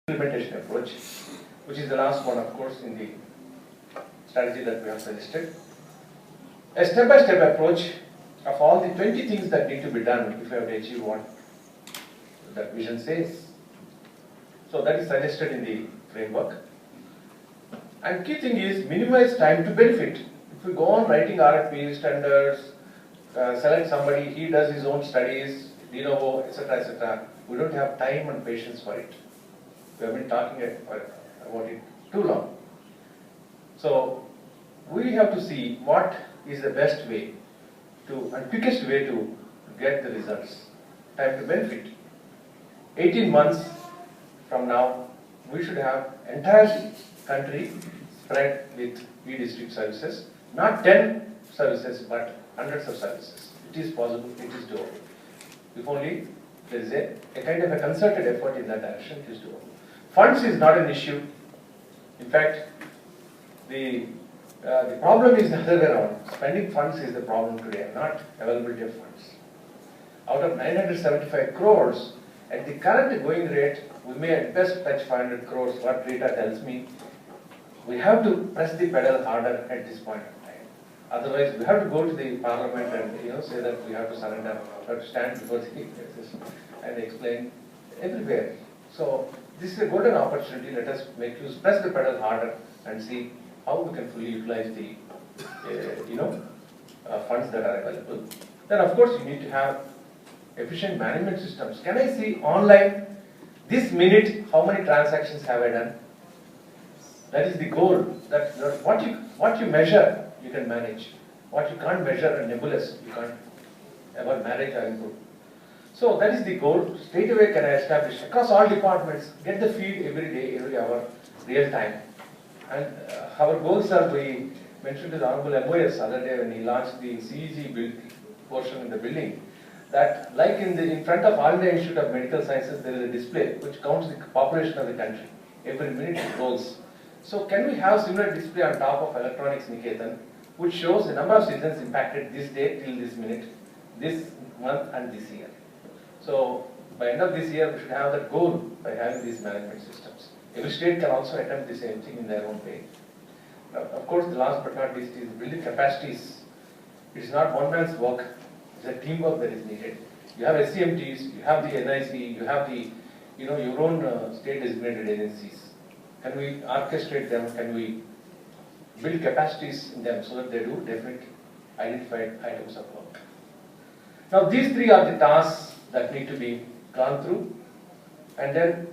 implementation approach, which is the last one, of course, in the strategy that we have suggested. A step-by-step approach of all the 20 things that need to be done if you have to achieve what that vision says. So that is suggested in the framework. And key thing is minimize time to benefit. If we go on writing RFPs, standards, select somebody, he does his own studies, de novo, etc., we don't have time and patience for it. We have been talking about it too long. So we have to see what is the best way to and quickest way to get the results. Time to benefit. 18 months from now, we should have entire country spread with e-district services, not 10 services but hundreds of services. It is possible, it is doable. If only there is a kind of a concerted effort in that direction, it is doable. Funds is not an issue. In fact, the problem is the other way around. Spending funds is the problem today, not availability of funds. Out of 975 crores, at the current going rate, we may at best touch 500 crores, what Rita tells me. We have to press the pedal harder at this point of time. Otherwise, we have to go to the parliament and say that we have to surrender, we have to stand before the cases and explain everywhere. So this is a golden opportunity. Let us press the pedal harder and see how we can fully utilize the funds that are available. Then of course you need to have efficient management systems. Can I see online this minute how many transactions have I done? That is the goal. That what you measure you can manage. What you can't measure and nebulous you can't ever manage or improve. So that is the goal. Straight away can I establish across all departments, get the feed every day, every hour, real time. And our goals are, we mentioned to the Honorable MOS the other day when he launched the CEG portion in the building, that like in front of All India Institute of Medical Sciences there is a display which counts the population of the country. Every minute it grows. So can we have similar display on top of Electronics Niketan which shows the number of citizens impacted this day till this minute, this month and this year. So by end of this year we should have that goal by having these management systems. Every state can also attempt the same thing in their own way. Now, of course, the last but not least is building capacities. It is not one man's work, it's a teamwork that is needed. You have SCMTs, you have the NIC, you have the your own state designated agencies. Can we orchestrate them? Can we build capacities in them so that they do definite identified items of work? Now these three are the tasks that need to be gone through, and then